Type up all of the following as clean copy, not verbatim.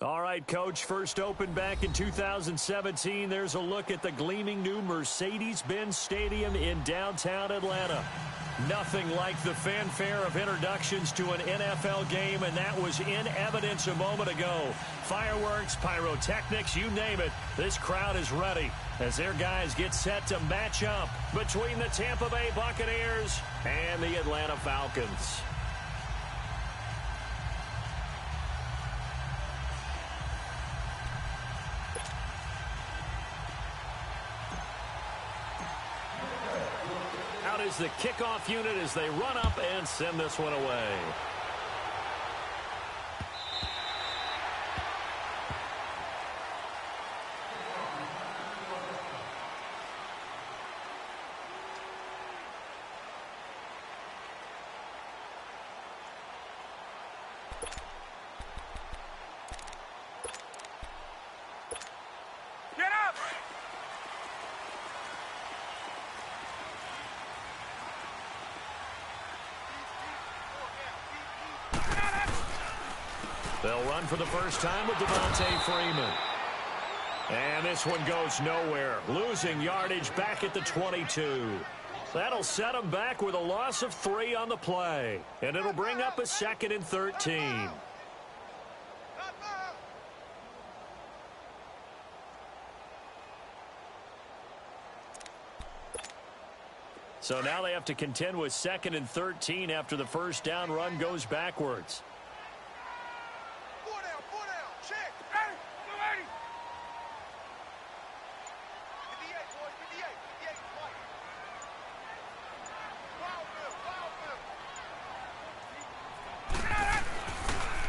All right, Coach, first opened back in 2017. There's a look at the gleaming new Mercedes-Benz Stadium in downtown Atlanta. Nothing like the fanfare of introductions to an NFL game, and that was in evidence a moment ago. Fireworks, pyrotechnics, you name it. This crowd is ready as their guys get set to match up between the Tampa Bay Buccaneers and the Atlanta Falcons. Is the kickoff unit as they run up and send this one away. They'll run for the first time with Devontae Freeman. And this one goes nowhere. Losing yardage back at the 22. That'll set them back with a loss of 3 on the play. And it'll bring up a 2nd and 13. So now they have to contend with 2nd and 13 after the first down run goes backwards.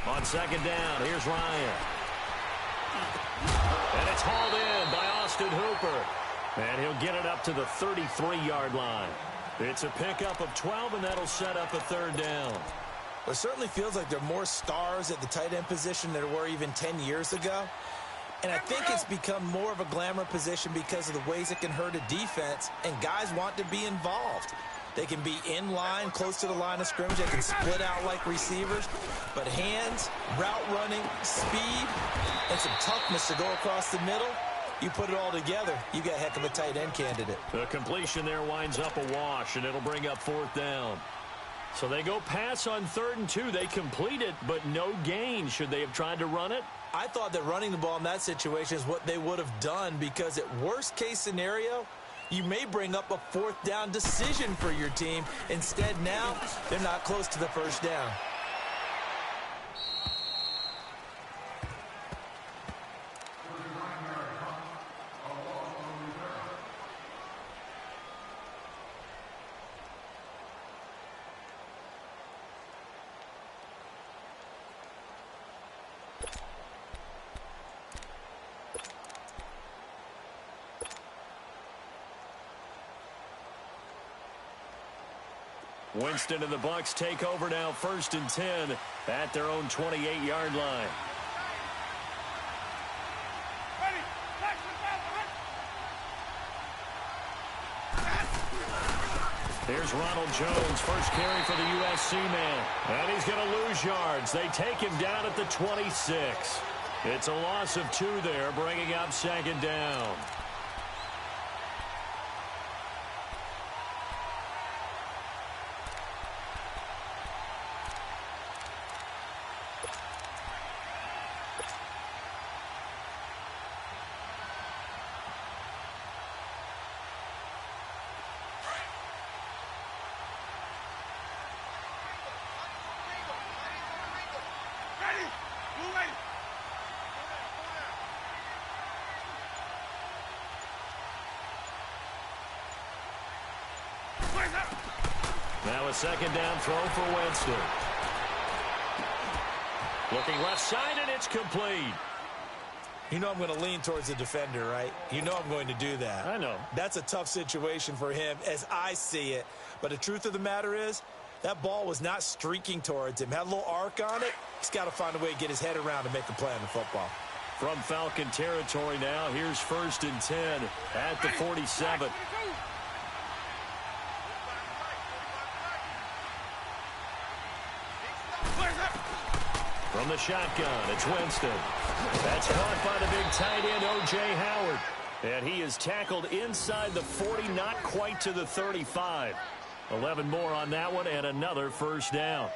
On 2nd down, here's Ryan. And it's hauled in by Austin Hooper. And he'll get it up to the 33-yard line. It's a pickup of 12, and that'll set up a 3rd down. Well, it certainly feels like there are more stars at the tight end position than there were even 10 years ago. And I think it's become more of a glamour position because of the ways it can hurt a defense, and guys want to be involved. They can be in line, close to the line of scrimmage. They can split out like receivers. But hands, route running, speed, and some toughness to go across the middle, you put it all together, you got a heck of a tight end candidate. The completion there winds up a wash, and it'll bring up 4th down. So they go pass on 3rd and 2. They complete it, but no gain. Should they have tried to run it? I thought that running the ball in that situation is what they would have done, because at worst case scenario, you may bring up a 4th down decision for your team. Instead, now, they're not close to the 1st down. Winston and the Bucs take over now, 1st and 10 at their own 28-yard line. Here's Ronald Jones, first carry for the USC man. And he's going to lose yards. They take him down at the 26. It's a loss of 2 there, bringing up 2nd down. Now a 2nd down throw for Winston. Looking left side, and it's complete. You know I'm going to lean towards the defender, right? You know I'm going to do that. I know. That's a tough situation for him as I see it. But the truth of the matter is, that ball was not streaking towards him. Had a little arc on it. He's got to find a way to get his head around and make a play on the football. From Falcon territory now, here's 1st and 10 at the 47. From From the shotgun, it's Winston. That's caught by the big tight end, O.J. Howard. And he is tackled inside the 40, not quite to the 35. 11 more on that one, and another first down.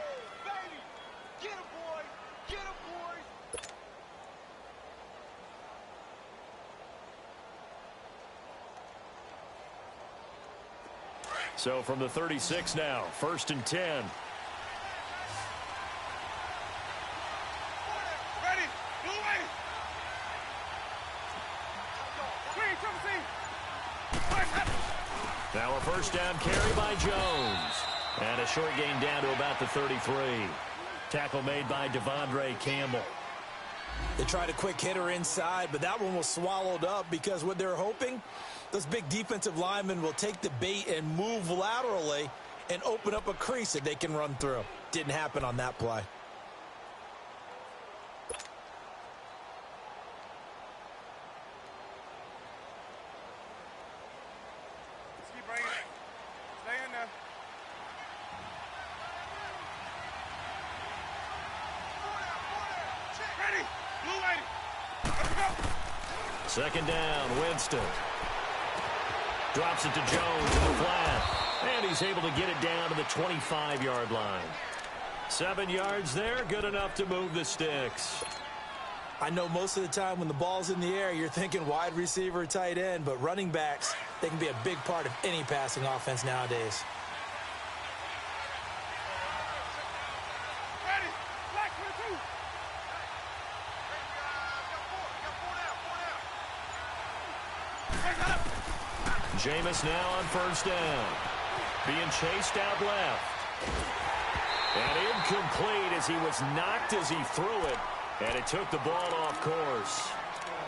Get him, boys! Get him, boys! So from the 36 now, 1st and 10. Ready! Blue way! Now a first down carry by Jones. And a short gain down to about the 33. Tackle made by Devondre Campbell. They tried a quick hitter inside, but that one was swallowed up because what they're hoping, those big defensive linemen will take the bait and move laterally and open up a crease that they can run through. Didn't happen on that play. Keep bringing it. Stay in there. Ready! Blue lady! Let's go! 2nd down, Winston. Drops it to Jones in the flat. And he's able to get it down to the 25-yard line. 7 yards there, good enough to move the sticks. I know most of the time when the ball's in the air, you're thinking wide receiver, tight end, but running backs, they can be a big part of any passing offense nowadays. Ready! Black 22! Jameis now on 1st down. Being chased out left. And incomplete as he was knocked as he threw it. And it took the ball off course.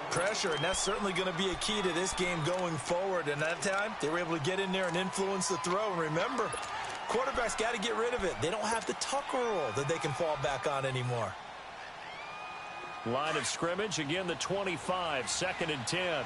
Pressure, and that's certainly going to be a key to this game going forward. And that time, they were able to get in there and influence the throw. And remember, quarterbacks got to get rid of it. They don't have the tuck rule that they can fall back on anymore. Line of scrimmage, again the 25, 2nd and 10.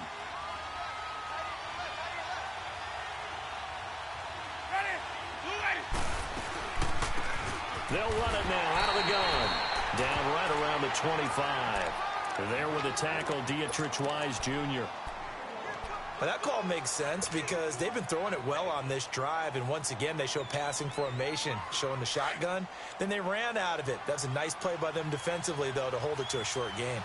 They'll run it now out of the gun. Down right around the 25. There with the tackle, Dietrich Wise Jr. Well, that call makes sense because they've been throwing it well on this drive, and once again they show passing formation, showing the shotgun. Then they ran out of it. That's a nice play by them defensively, though, to hold it to a short gain.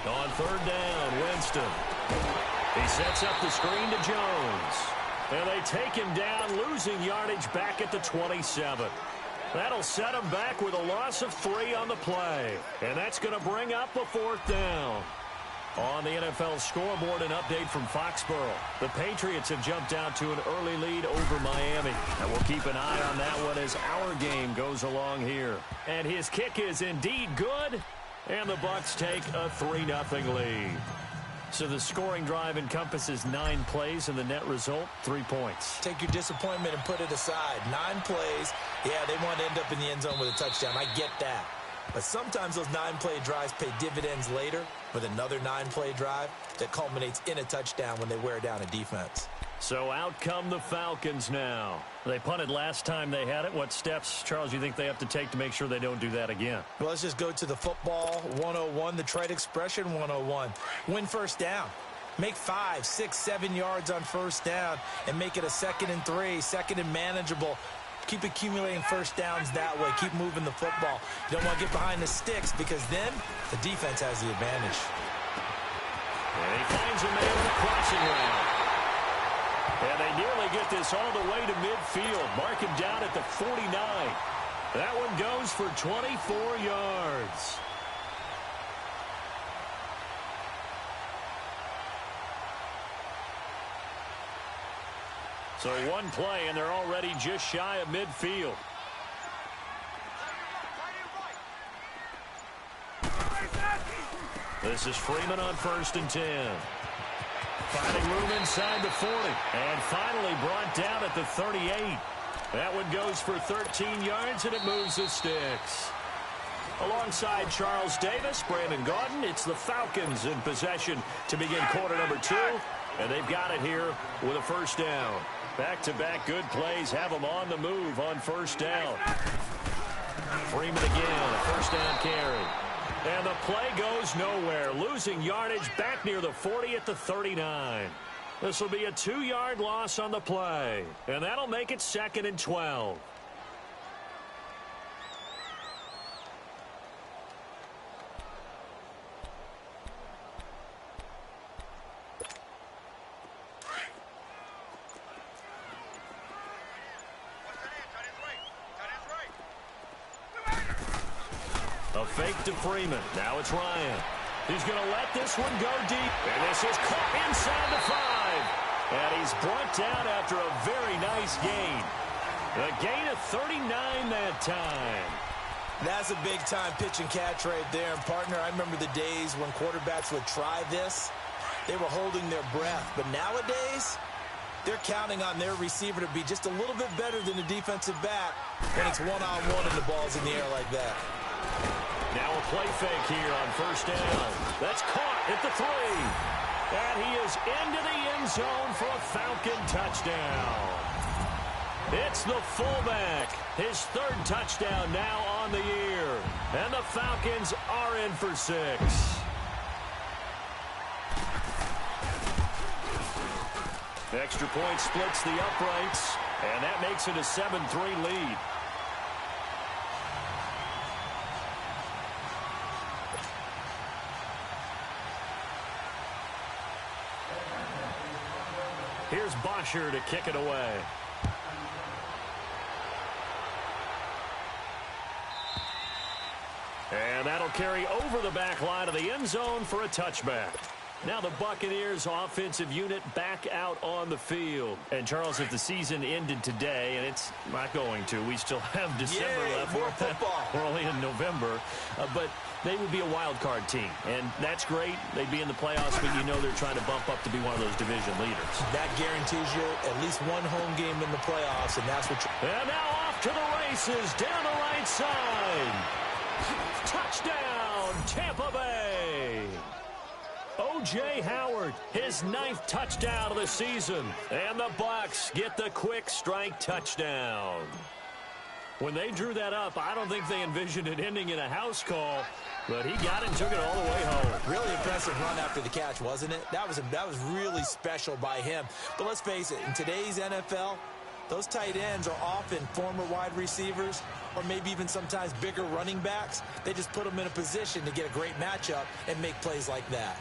On 3rd down, Winston. He sets up the screen to Jones. And they take him down, losing yardage back at the 27. That'll set him back with a loss of 3 on the play. And that's going to bring up a 4th down. On the NFL scoreboard, an update from Foxborough. The Patriots have jumped out to an early lead over Miami. And we'll keep an eye on that one as our game goes along here. And his kick is indeed good. And the Bucs take a 3-0 lead. So the scoring drive encompasses 9 plays, and the net result, 3 points. Take your disappointment and put it aside. 9 plays. Yeah, they want to end up in the end zone with a touchdown. I get that. But sometimes those 9-play drives pay dividends later with another 9-play drive that culminates in a touchdown when they wear down a defense. So out come the Falcons now. They punted last time they had it. What steps, Charles, you think they have to take to make sure they don't do that again? Well, let's just go to the football 101, the trite expression 101. Win first down. Make 5, 6, 7 yards on first down and make it a 2nd and 3, 2nd and manageable. Keep accumulating first downs that way. Keep moving the football. You don't want to get behind the sticks because then the defense has the advantage. And he finds a man in the crossing route. And they nearly get this all the way to midfield. Mark him down at the 49. That one goes for 24 yards. So one play, and they're already just shy of midfield. This is Freeman on 1st and 10. Finding room inside the 40. And finally brought down at the 38. That one goes for 13 yards, and it moves the sticks. Alongside Charles Davis, Brandon Gaudin, it's the Falcons in possession to begin quarter number 2. And they've got it here with a first down. Back-to-back good plays have them on the move on first down. Freeman again, a first down carry. And the play goes nowhere. Losing yardage back near the 40 at the 39. This will be a 2-yard loss on the play. And that'll make it 2nd and 12. A fake to Freeman. Now it's Ryan. He's going to let this one go deep. And this is caught inside the 5. And he's brought down after a very nice gain. A gain of 39 that time. That's a big-time pitch and catch right there. And, partner, I remember the days when quarterbacks would try this. They were holding their breath. But nowadays, they're counting on their receiver to be just a little bit better than the defensive back when it's one-on-one and the ball's in the air like that. Now a play fake here on first down. That's caught at the 3. And he is into the end zone for a Falcon touchdown. It's the fullback. His 3rd touchdown now on the year. And the Falcons are in for 6. Extra point splits the uprights. And that makes it a 7-3 lead. Here's Bosher to kick it away. And that'll carry over the back line of the end zone for a touchback. Now the Buccaneers offensive unit back out on the field. And, Charles, if the season ended today, and it's not going to, we still have December left. More football. We're only in November. But they would be a wild card team. And that's great. They'd be in the playoffs, but you know they're trying to bump up to be one of those division leaders. That guarantees you at least one home game in the playoffs, and that's what And now off to the races down the right side. Touchdown, Tampa Bay. O.J. Howard, his 9th touchdown of the season. And the Bucs get the quick strike touchdown. When they drew that up, I don't think they envisioned it ending in a house call, but he got it and took it all the way home. Really impressive run after the catch, wasn't it? That was really special by him. But let's face it, in today's NFL, those tight ends are often former wide receivers or maybe even sometimes bigger running backs. They just put them in a position to get a great matchup and make plays like that.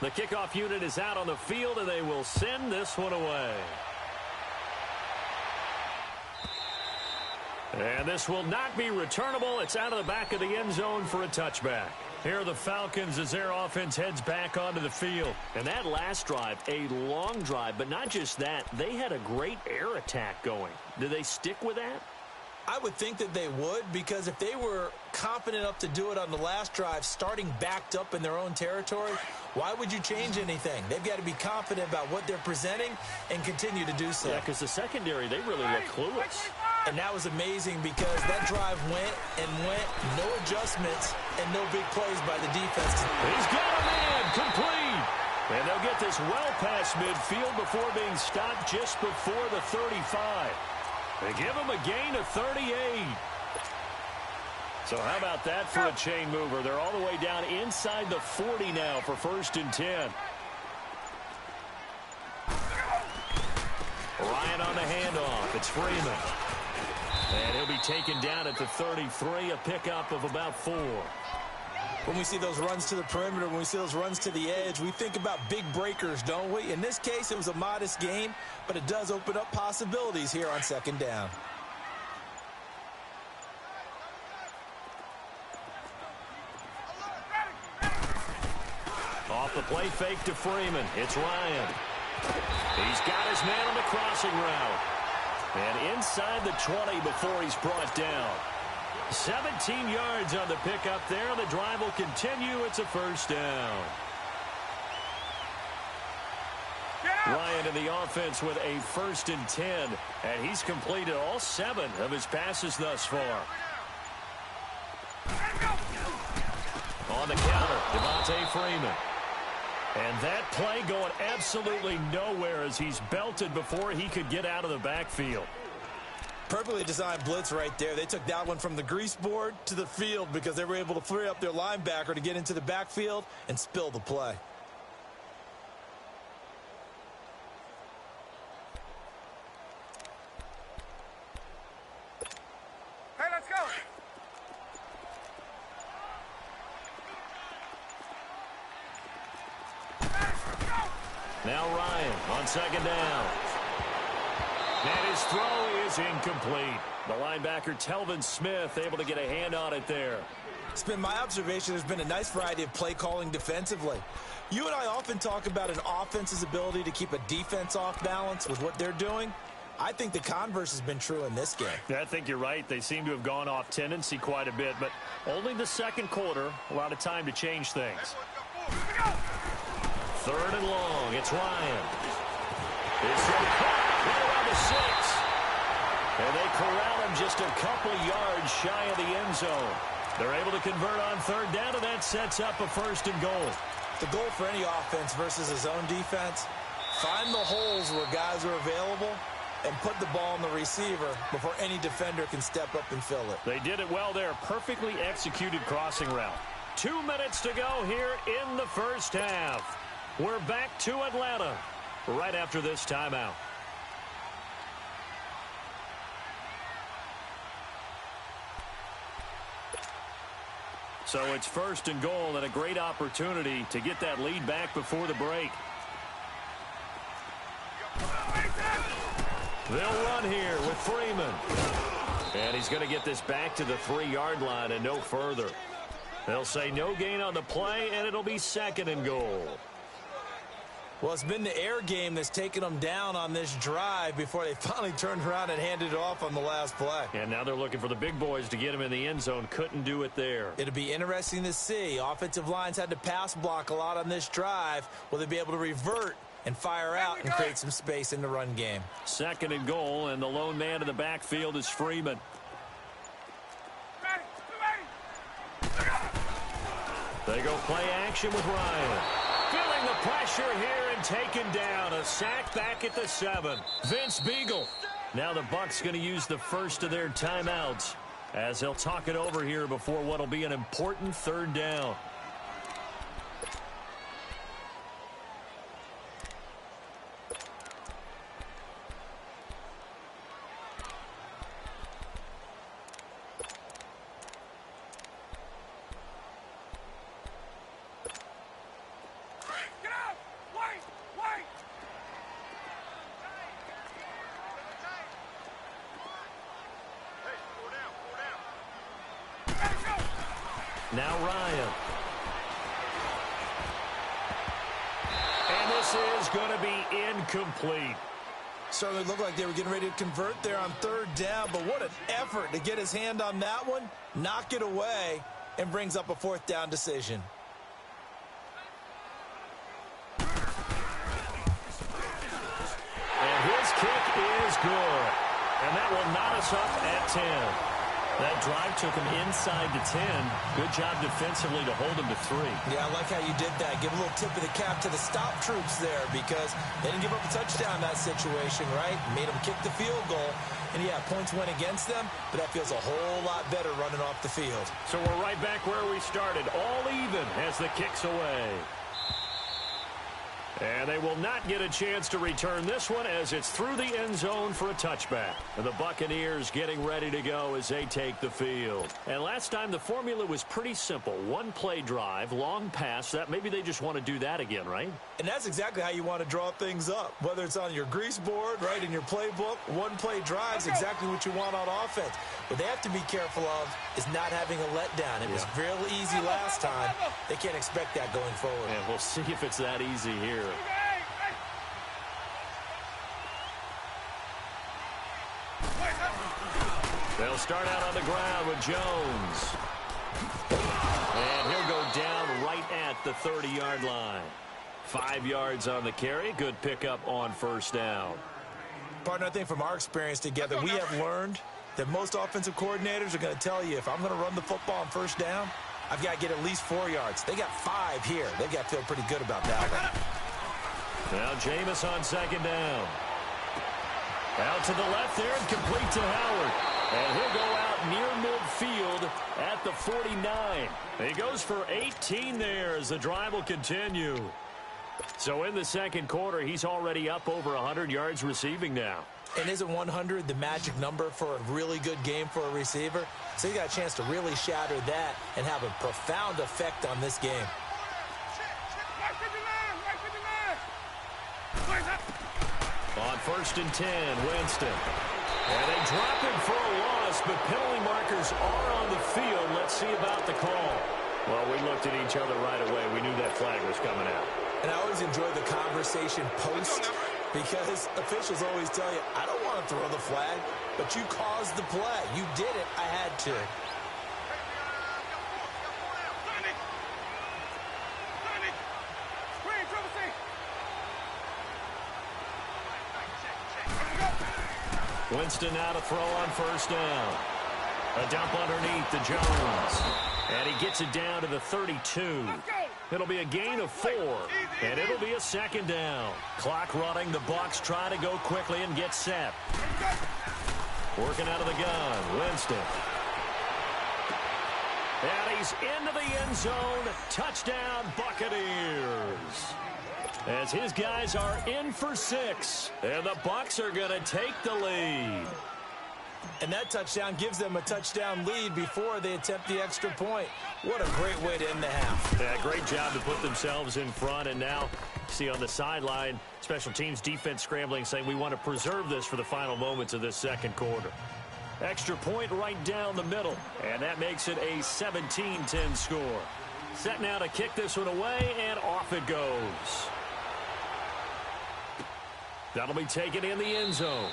The kickoff unit is out on the field, and they will send this one away. And this will not be returnable. It's out of the back of the end zone for a touchback. Here are the Falcons as their offense heads back onto the field. And that last drive, a long drive, but not just that. They had a great air attack going. Do they stick with that? I would think that they would, because if they were confident enough to do it on the last drive, starting backed up in their own territory, why would you change anything? They've got to be confident about what they're presenting and continue to do so. Yeah, because the secondary, they really look clueless. And that was amazing because that drive went, no adjustments, and no big plays by the defense. He's got a man, complete. And they'll get this well past midfield before being stopped just before the 35. They give him a gain of 38. So how about that for a chain mover? They're all the way down inside the 40 now for 1st and 10. Ryan on the handoff. It's Freeman. And he'll be taken down at the 33, a pickup of about 4. When we see those runs to the perimeter, when we see those runs to the edge, we think about big breakers, don't we? In this case, it was a modest gain, but it does open up possibilities here on 2nd down. Off the play fake to Freeman. It's Ryan. He's got his man on the crossing route. And inside the 20 before he's brought down. 17 yards on the pickup there. The drive will continue. It's a first down. Ryan in the offense with a 1st and 10. And he's completed all 7 of his passes thus far. On the counter, Devontae Freeman. And that play going absolutely nowhere as he's belted before he could get out of the backfield. Perfectly designed blitz right there. They took that one from the grease board to the field because they were able to free up their linebacker to get into the backfield and spill the play. Hey, let's go. Now Ryan on 2nd down. And his throw is incomplete. The linebacker, Telvin Smith, able to get a hand on it there. It's been my observation there's been a nice variety of play calling defensively. You and I often talk about an offense's ability to keep a defense off balance with what they're doing. I think the converse has been true in this game. Yeah, I think you're right. They seem to have gone off tendency quite a bit, but only the 2nd quarter, a lot of time to change things. 3rd and long. It's Ryan. It's right around the 6. And they corral him just a couple yards shy of the end zone. They're able to convert on 3rd down, and that sets up a 1st and goal. The goal for any offense versus his own defense, find the holes where guys are available and put the ball on the receiver before any defender can step up and fill it. They did it well there. Perfectly executed crossing route. 2 minutes to go here in the first half. We're back to Atlanta right after this timeout. So it's 1st and goal and a great opportunity to get that lead back before the break. They'll run here with Freeman. And he's going to get this back to the 3-yard line and no further. They'll say no gain on the play, and it'll be 2nd and goal. Well, it's been the air game that's taken them down on this drive before they finally turned around and handed it off on the last play. And now they're looking for the big boys to get him in the end zone. Couldn't do it there. It'll be interesting to see. Offensive lines had to pass block a lot on this drive. Will they be able to revert and fire out and create some space in the run game? 2nd and goal, and the lone man in the backfield is Freeman. They go play action with Ryan. Feeling the pressure here and taken down. A sack back at the 7. Vince Beagle. Now the Bucs going to use the first of their timeouts as they'll talk it over here before what will be an important 3rd down. Now Ryan. And this is going to be incomplete. Certainly looked like they were getting ready to convert there on 3rd down, but what an effort to get his hand on that one, knock it away, and brings up a 4th down decision. And his kick is good. And that will knot us up at 10. That drive took him inside the 10. Good job defensively to hold him to 3. Yeah, I like how you did that. Give a little tip of the cap to the stop troops there because they didn't give up a touchdown in that situation, right? Made them kick the field goal. And, yeah, points went against them, but that feels a whole lot better running off the field. So we're right back where we started, all even as the kick's away. And they will not get a chance to return this one as it's through the end zone for a touchback. And the Buccaneers getting ready to go as they take the field. And last time the formula was pretty simple. 1-play drive, long pass. That maybe they just want to do that again, right? And that's exactly how you want to draw things up. Whether it's on your grease board, right, in your playbook, 1-play drive is exactly what you want on offense. What they have to be careful of is not having a letdown. It was real easy last time. They can't expect that going forward. And we'll see if it's that easy here. They'll start out on the ground with Jones. And he'll go down right at the 30-yard line. 5 yards on the carry. Good pickup on first down. Partner, I think from our experience together, we have learned that most offensive coordinators are going to tell you, if I'm going to run the football on first down, I've got to get at least 4 yards. They got 5 here. They've got to feel pretty good about that one. Now Jameis on second down. Out to the left there and complete to Howard. And he'll go out near midfield at the 49. He goes for 18 there as the drive will continue. So in the second quarter, he's already up over 100 yards receiving now. And isn't 100 the magic number for a really good game for a receiver? So he got a chance to really shatter that and have a profound effect on this game. On first and 10, Winston. And they drop him for a loss, but penalty markers are on the field. Let's see about the call. Well, we looked at each other right away. We knew that flag was coming out. And I always enjoy the conversation post because officials always tell you, I don't want to throw the flag, but you caused the play. You did it. I had to. Winston now to throw on first down. A dump underneath to Jones. And he gets it down to the 32. It'll be a gain of 4. And it'll be a second down. Clock running. The Bucs try to go quickly and get set. Working out of the gun. Winston. And he's into the end zone. Touchdown, Buccaneers. As his guys are in for 6. And the Bucs are going to take the lead. And that touchdown gives them a touchdown lead before they attempt the extra point. What a great way to end the half. Yeah, great job to put themselves in front. And now, see on the sideline, special teams defense scrambling, saying we want to preserve this for the final moments of this second quarter. Extra point right down the middle. And that makes it a 17-10 score. Set now to kick this one away, and off it goes. That'll be taken in the end zone.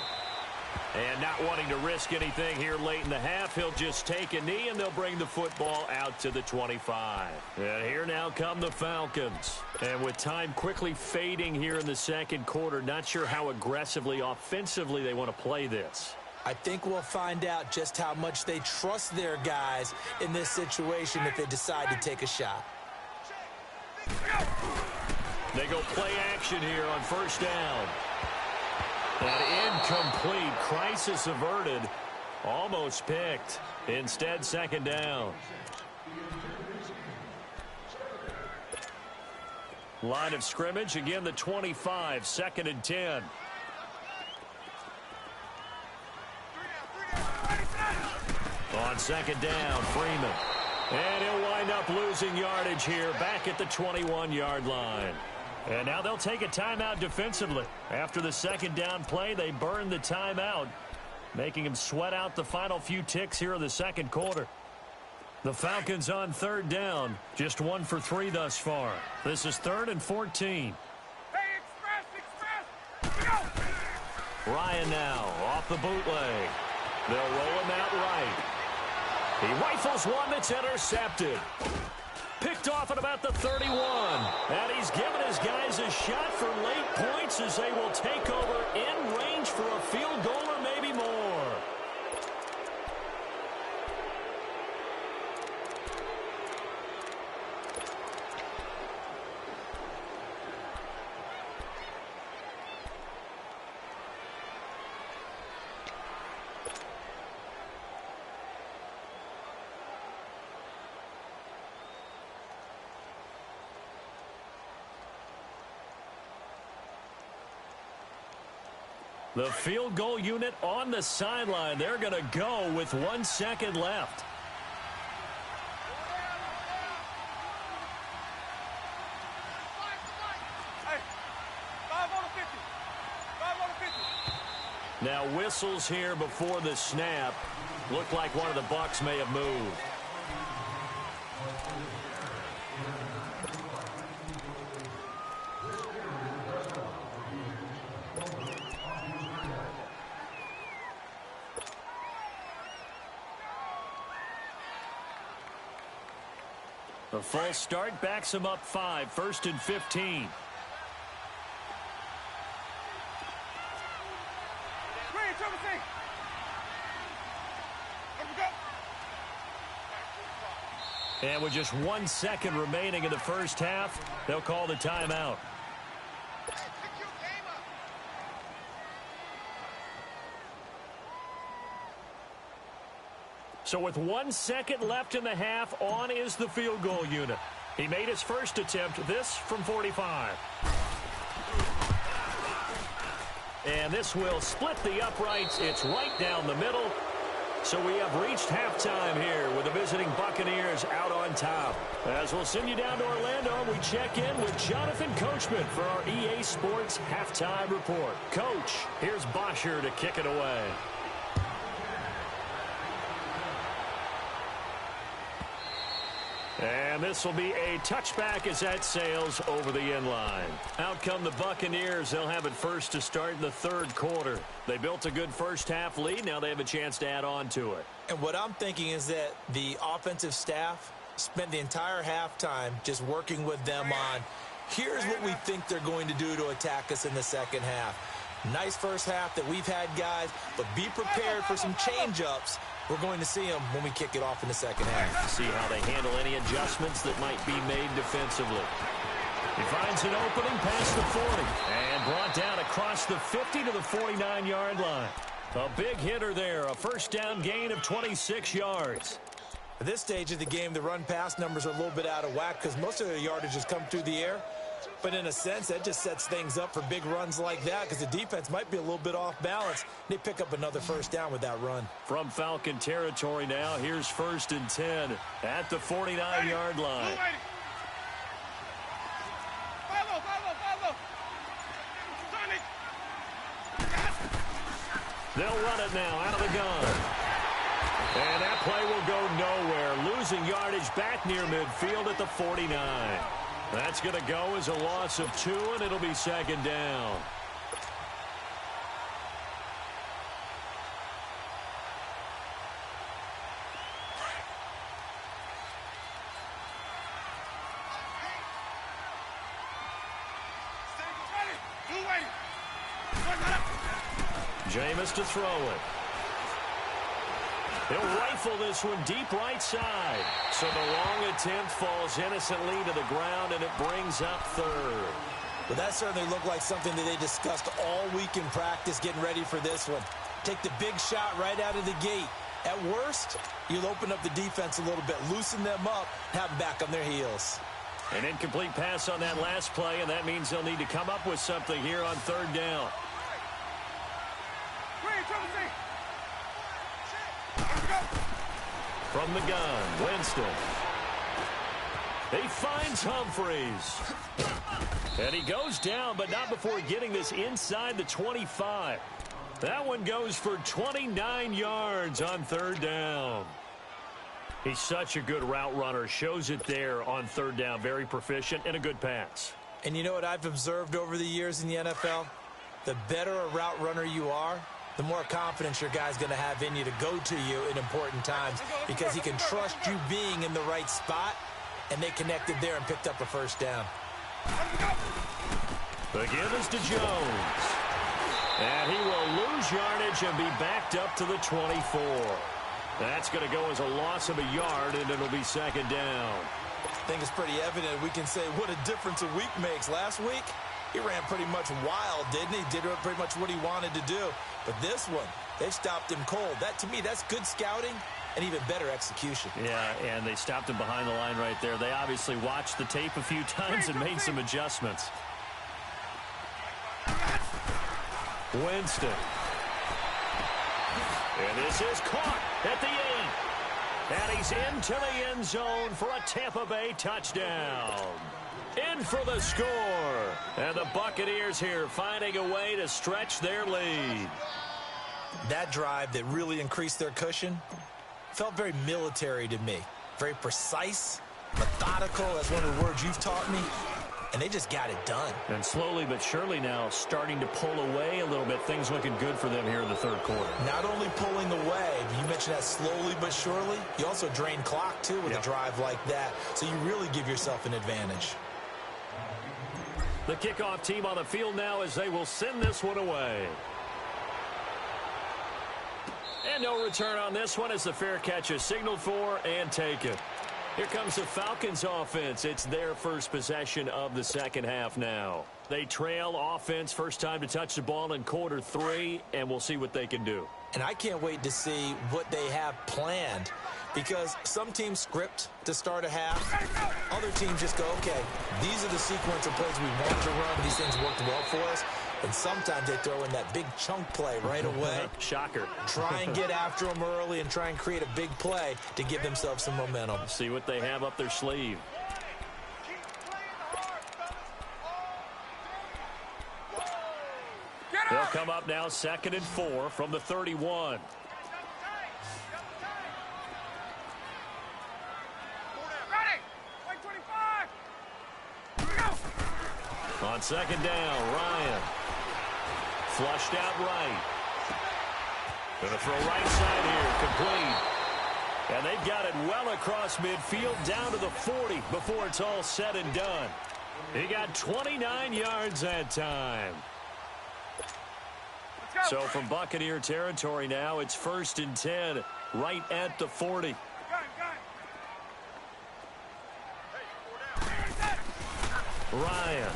And not wanting to risk anything here late in the half, he'll just take a knee, and they'll bring the football out to the 25. And here now come the Falcons. And with time quickly fading here in the second quarter, not sure how aggressively, offensively they want to play this. I think we'll find out just how much they trust their guys in this situation if they decide to take a shot. They go play action here on first down. And incomplete. Crisis averted. Almost picked. Instead, second down. Line of scrimmage. Again, the 25. Second and 10. On second down, Freeman. And he'll wind up losing yardage here back at the 21-yard line. And now they'll take a timeout defensively. After the second down play, they burn the timeout, making them sweat out the final few ticks here in the second quarter. The Falcons on third down, just 1 for 3 thus far. This is 3rd and 14. Hey, express! Go! Ryan now off the bootleg. They'll roll him out right. He rifles one that's intercepted. Picked off at about the 31. And he's given his guys a shot for late points as they will take over in range for a field goal or maybe more. The field goal unit on the sideline. They're going to go with 1 second left. Hey, 5 on the 50. 5 on the 50. Now whistles here before the snap. Looked like one of the Bucs may have moved. A false start backs them up 5, 1st and 15. And with just 1 second remaining in the first half, they'll call the timeout. So with 1 second left in the half, on is the field goal unit. He made his first attempt, this from 45. And this will split the uprights. It's right down the middle. So we have reached halftime here with the visiting Buccaneers out on top. As we'll send you down to Orlando, we check in with Jonathan Coachman for our EA Sports Halftime Report. Coach, here's Bosher to kick it away. And this will be a touchback as that sails over the end line. Out come the Buccaneers. They'll have it first to start in the third quarter. They built a good first half lead. Now they have a chance to add on to it. And what I'm thinking is that the offensive staff spent the entire halftime just working with them on, here's what we think they're going to do to attack us in the second half. Nice first half that we've had, guys, but be prepared for some change-ups. We're going to see them when we kick it off in the second half. See how they handle any adjustments that might be made defensively. He finds an opening past the 40 and brought down across the 50 to the 49-yard line. A big hitter there, a first down gain of 26 yards. At this stage of the game, the run-pass numbers are a little bit out of whack because most of their yardage has come through the air. But in a sense, that just sets things up for big runs like that because the defense might be a little bit off balance. They pick up another first down with that run. From Falcon territory now, here's 1st and 10 at the 49-yard line. They'll run it now out of the gun. And that play will go nowhere. Losing yardage back near midfield at the 49. That's going to go as a loss of 2, and it'll be second down. Jameis to throw it. He'll rifle this one deep right side. So the long attempt falls innocently to the ground, and it brings up third. Well, that certainly looked like something that they discussed all week in practice getting ready for this one. Take the big shot right out of the gate. At worst, you'll open up the defense a little bit, loosen them up, have them back on their heels. An incomplete pass on that last play, and that means they'll need to come up with something here on third down. From the gun, Winston. He finds Humphreys. And he goes down, but not before getting this inside the 25. That one goes for 29 yards on third down. He's such a good route runner. Shows it there on third down. Very proficient and a good pass. And you know what I've observed over the years in the NFL? The better a route runner you are, the more confidence your guy's going to have in you to go to you in important times because he can trust you being in the right spot, and they connected there and picked up a first down. The give is to Jones. And he will lose yardage and be backed up to the 24. That's going to go as a loss of a yard, and it'll be second down. I think it's pretty evident. We can say what a difference a week makes. Last week, he ran pretty much wild, didn't he? Did pretty much what he wanted to do. But this one, they've stopped him cold. That, to me, that's good scouting and even better execution. Yeah, and they stopped him behind the line right there. They obviously watched the tape a few times and made some adjustments. Winston. And this is caught at the 8. And he's into the end zone for a Tampa Bay touchdown. In for the score. And the Buccaneers here finding a way to stretch their lead. That drive that really increased their cushion felt very military to me. Very precise, methodical. That's one of the words you've taught me. and they just got it done. And slowly but surely now starting to pull away a little bit. Things looking good for them here in the third quarter. Not only pulling away, but you mentioned that slowly but surely. You also drain clock, too, with a drive like that. So you really give yourself an advantage. The kickoff team on the field now as they will send this one away. And no return on this one as the fair catch is signaled for and taken. Here comes the Falcons offense. It's their first possession of the second half now. They trail offense first time to touch the ball in quarter 3, and we'll see what they can do. And I can't wait to see what they have planned, because some teams script to start a half. Other teams just go, okay, these are the sequence of plays we want to run. These things worked well for us. And sometimes they throw in that big chunk play right away. Shocker. Try and get after them early and try and create a big play to give themselves some momentum. See what they have up their sleeve. They'll come up now 2nd and 4 from the 31. On 2nd down, Ryan. Flushed out right. Going to throw right side here, complete. And they've got it well across midfield, down to the 40 before it's all said and done. He got 29 yards that time. So from Buccaneer territory now, it's 1st and 10, right at the 40. Ryan.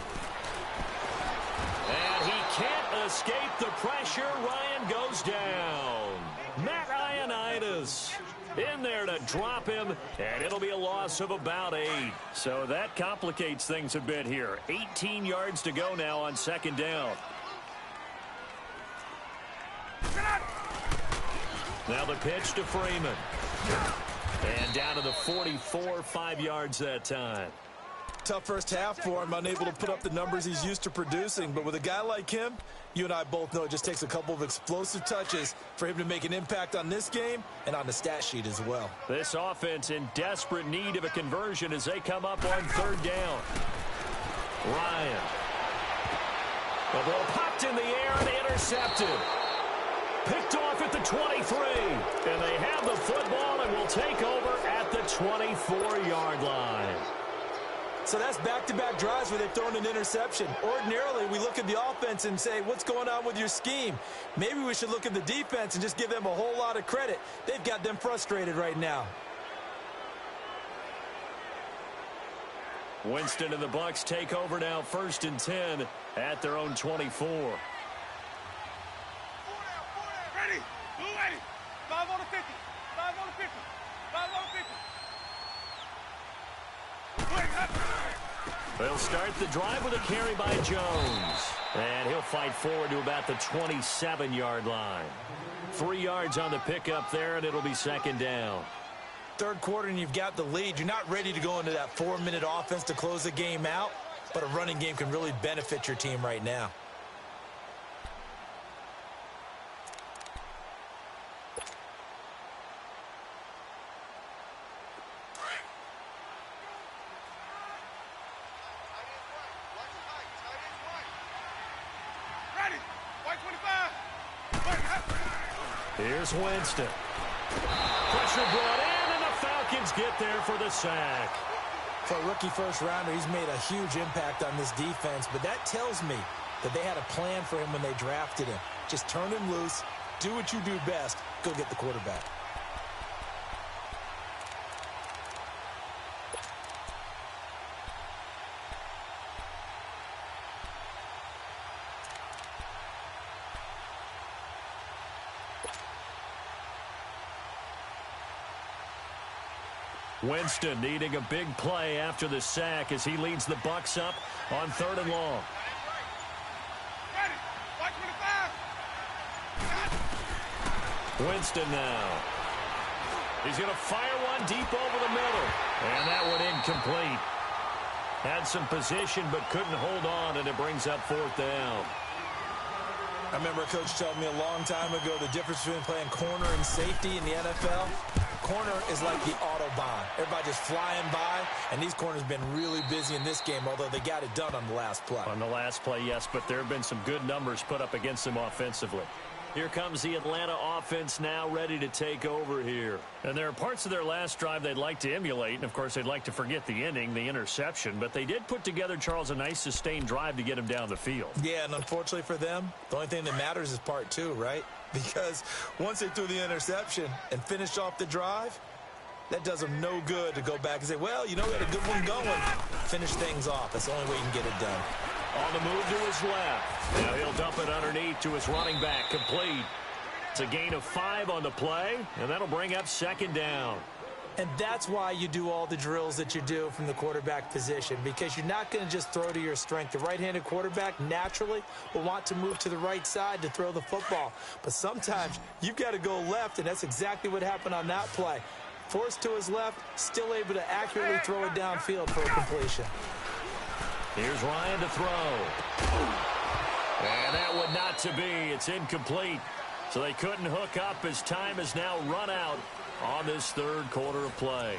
And he can't escape the pressure. Ryan goes down. Matt Ioannidis in there to drop him, and it'll be a loss of about 8. So that complicates things a bit here. 18 yards to go now on 2nd down. Now the pitch to Freeman. And down to the 44, 5 yards that time. Tough first half for him, unable to put up the numbers he's used to producing. But with a guy like him, you and I both know it just takes a couple of explosive touches for him to make an impact on this game and on the stat sheet as well. This offense in desperate need of a conversion as they come up on 3rd down. Ryan. The ball popped in the air and intercepted. Picked off at the 23. And they have the football and will take over at the 24-yard line. So that's back-to-back drives where they've thrown an interception. Ordinarily, we look at the offense and say, what's going on with your scheme? Maybe we should look at the defense and just give them a whole lot of credit. They've got them frustrated right now. Winston and the Bucs take over now, 1st and 10 at their own 24. Ready. Blue ready. 5 on the 50. 5 on the 50. 5 on the 50. They'll start the drive with a carry by Jones. And he'll fight forward to about the 27-yard line. 3 yards on the pickup there, and it'll be 2nd down. Third quarter, and you've got the lead. You're not ready to go into that 4-minute offense to close the game out, but a running game can really benefit your team right now. Here's Winston. Pressure brought in, and the Falcons get there for the sack. For a rookie first-rounder, he's made a huge impact on this defense, but that tells me that they had a plan for him when they drafted him. Just turn him loose, do what you do best, go get the quarterback. Winston needing a big play after the sack as he leads the Bucs up on 3rd and long. Winston now. He's going to fire one deep over the middle. And that one incomplete. Had some position but couldn't hold on, and it brings up 4th down. I remember a coach telling me a long time ago the difference between playing corner and safety in the NFL. corner is like the Autobahn. Everybody just flying by, and these corners have been really busy in this game, although they got it done on the last play. On the last play, yes, but there have been some good numbers put up against them offensively. Here comes the Atlanta offense now ready to take over here. And there are parts of their last drive they'd like to emulate. And, of course, they'd like to forget the inning, the interception. But they did put together, Charles, a nice sustained drive to get him down the field. Yeah, and unfortunately for them, the only thing that matters is part two, right? Because once they threw the interception and finished off the drive, that does them no good to go back and say, well, you know, we had a good one going. Finish things off. That's the only way you can get it done. On the move to his left. Now he'll dump it underneath to his running back. Complete. It's a gain of 5 on the play, and that'll bring up second down. And that's why you do all the drills that you do from the quarterback position, because you're not going to just throw to your strength. The right-handed quarterback naturally will want to move to the right side to throw the football. But sometimes you've got to go left, and that's exactly what happened on that play. Forced to his left, still able to accurately throw it downfield for a completion. Here's Ryan to throw. And that would not to be. It's incomplete. So they couldn't hook up as time has now run out on this third quarter of play.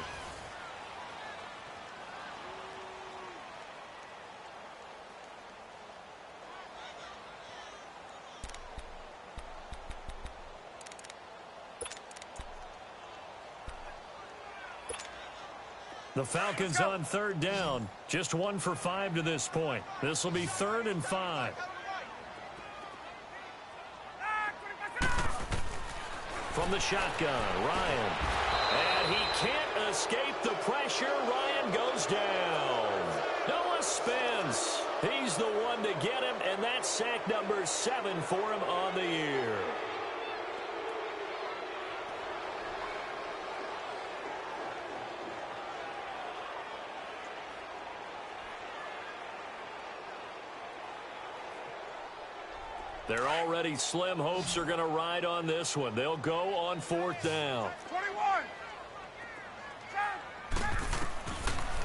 The Falcons on third down. Just 1 for 5 to this point. This will be 3rd and 5. From the shotgun, Ryan. And he can't escape the pressure. Ryan goes down. Noah Spence. He's the one to get him, and that's sack number 7 for him on the year. They're already slim hopes are going to ride on this one. They'll go on 4th down. 21.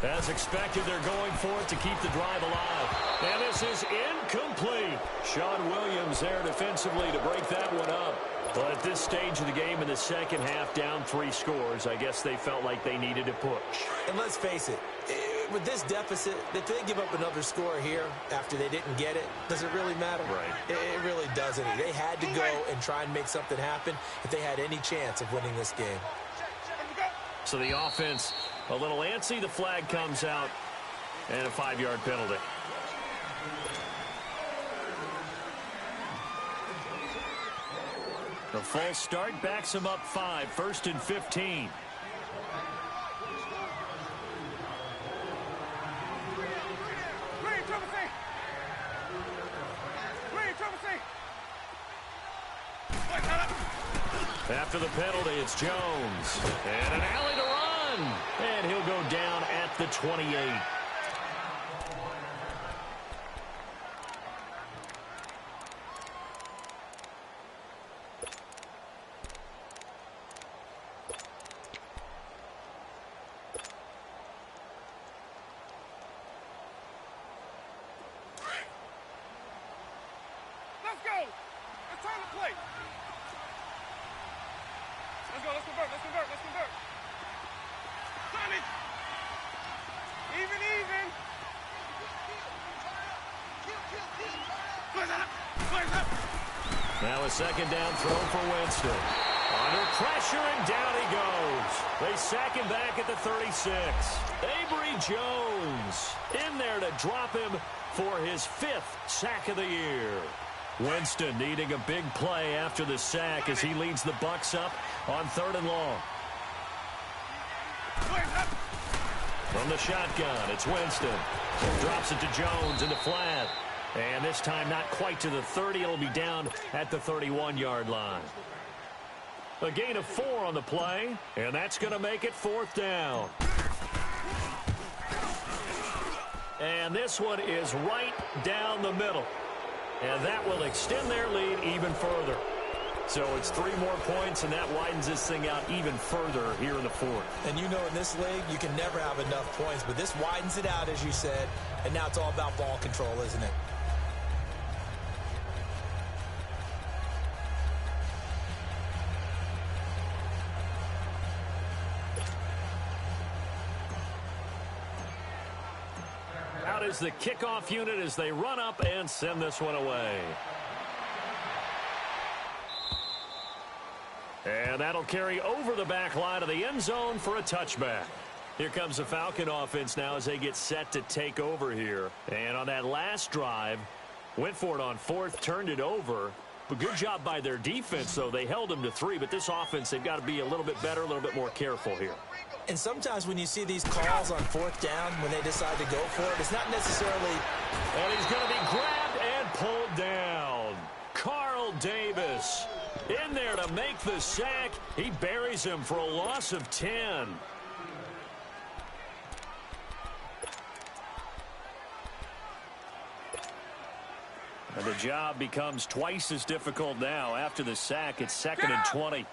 As expected, they're going for it to keep the drive alive. And this is incomplete. Sean Williams there defensively to break that one up. But at this stage of the game in the second half, down 3 scores, I guess they felt like they needed to push. And let's face it, with this deficit, if they give up another score here after they didn't get it, does it really matter? Right. It really doesn't. They had to go and try and make something happen if they had any chance of winning this game. So the offense a little antsy. The flag comes out and a 5-yard penalty. The false start backs him up 5, 1st and 15. After the penalty, it's Jones. And an alley to run. And he'll go down at the 28. Let's go. Let's turn the play. Let's go. Let's convert. Let's convert. Let's convert. Turn it. Even. Clears up. Clears up. Now a second down throw for Winston. Under pressure, and down he goes. They sack him back at the 36. Avery Jones in there to drop him for his 5th sack of the year. Winston needing a big play after the sack as he leads the Bucs up on 3rd and long. From the shotgun, it's Winston. Drops it to Jones in the flat. And this time not quite to the 30. It'll be down at the 31-yard line. A gain of 4 on the play, and that's going to make it 4th down. And this one is right down the middle. And that will extend their lead even further. So it's 3 more points, and that widens this thing out even further here in the 4th. And you know in this league, you can never have enough points, but this widens it out, as you said, and now it's all about ball control, isn't it? is the kickoff unit as they run up and send this one away. And that'll carry over the back line of the end zone for a touchback. Here comes the Falcon offense now as they get set to take over here. And on that last drive, went for it on fourth, turned it over. But good job by their defense, though. They held them to 3, but this offense, they've got to be a little bit better, a little bit more careful here. And sometimes when you see these calls on fourth down, when they decide to go for it, it's not necessarily... And he's going to be grabbed and pulled down. Carl Davis in there to make the sack. He buries him for a loss of 10. And the job becomes twice as difficult now. After the sack, it's 2nd and 20.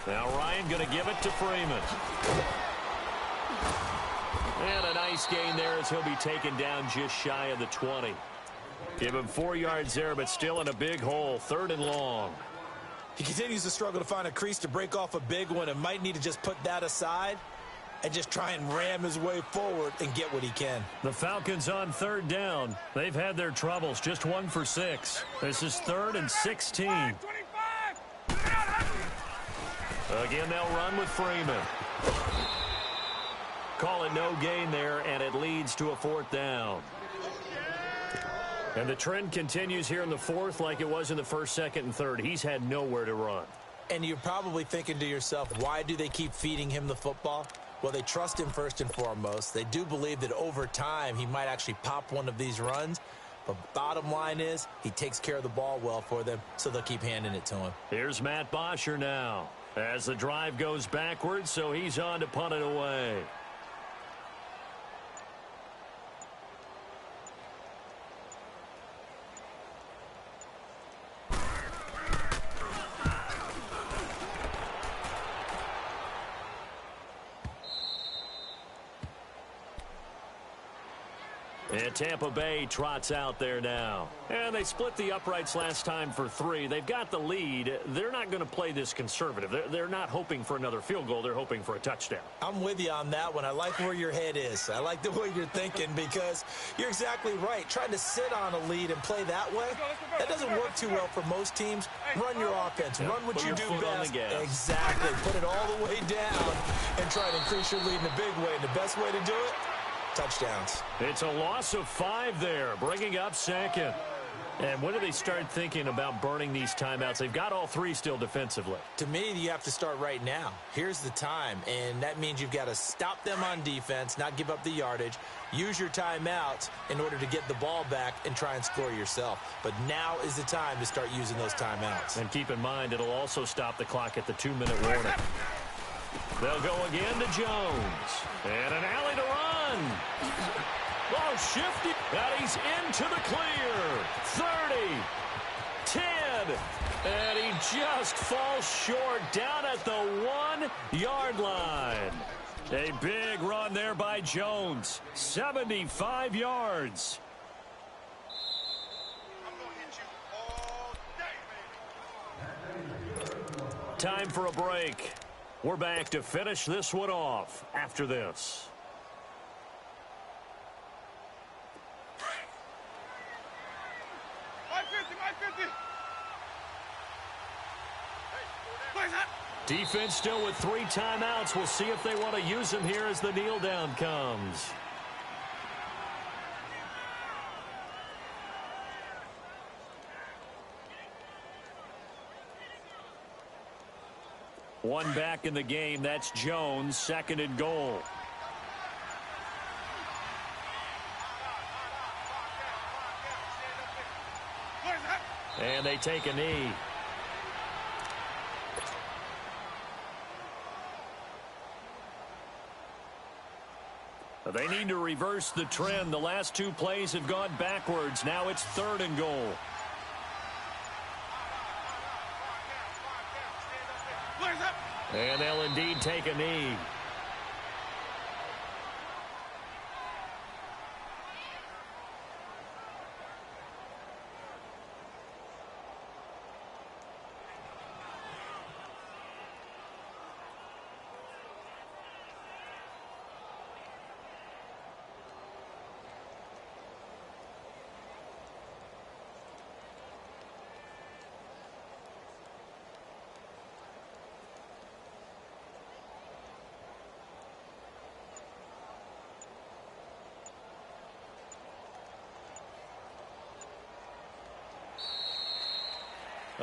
Now Ryan going to give it to Freeman. And a nice gain there as he'll be taken down just shy of the 20. Give him 4 yards there, but still in a big hole. 3rd and long. He continues to struggle to find a crease to break off a big one and might need to just put that aside and just try and ram his way forward and get what he can. The Falcons on 3rd down. They've had their troubles. Just 1 for 6. This is 3rd and 16. Again, they'll run with Freeman. Call it no gain there, and it leads to a 4th down. And the trend continues here in the 4th like it was in the 1st, 2nd, and 3rd. He's had nowhere to run. And you're probably thinking to yourself, why do they keep feeding him the football? Well, they trust him first and foremost. They do believe that over time he might actually pop one of these runs. But bottom line is he takes care of the ball well for them, so they'll keep handing it to him. Here's Matt Bosher now as the drive goes backwards, so he's on to punt it away. And Tampa Bay trots out there now. And they split the uprights last time for 3. They've got the lead. They're not going to play this conservative. They're not hoping for another field goal. They're hoping for a touchdown. I'm with you on that one. I like where your head is. I like the way you're thinking because you're exactly right. Trying to sit on a lead and play that way, that doesn't work too well for most teams. Run your offense. Run what you do best. Exactly. Put it all the way down and try to increase your lead in a big way. And the best way to do it, touchdowns. It's a loss of 5 there, bringing up 2nd. And when do they start thinking about burning these timeouts? They've got all 3 still defensively. To me, you have to start right now. Here's the time, and that means you've got to stop them on defense, not give up the yardage, use your timeouts in order to get the ball back and try and score yourself. But now is the time to start using those timeouts. And keep in mind, it'll also stop the clock at the 2-minute warning. They'll go again to Jones. And an alley to run. Oh, shifty. And he's into the clear. 30. 10. And he just falls short down at the 1-yard line. A big run there by Jones. 75 yards. Time for a break. We're back to finish this one off after this. Defense still with 3 timeouts. We'll see if they want to use them here as the kneel down comes. One back in the game. That's Jones. 2nd and goal. And they take a knee. They need to reverse the trend. The last 2 plays have gone backwards. Now it's 3rd and goal. And they'll indeed take a knee.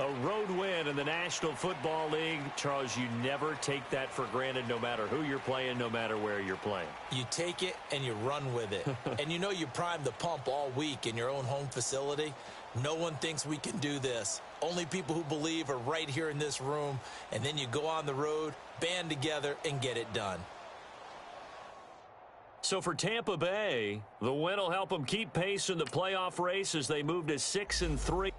A road win in the National Football League. Charles, you never take that for granted no matter who you're playing, no matter where you're playing. You take it and you run with it. And you know you primed the pump all week in your own home facility. No one thinks we can do this. Only people who believe are right here in this room. And then you go on the road, band together, and get it done. So for Tampa Bay, the win will help them keep pace in the playoff race as they move to 6-3.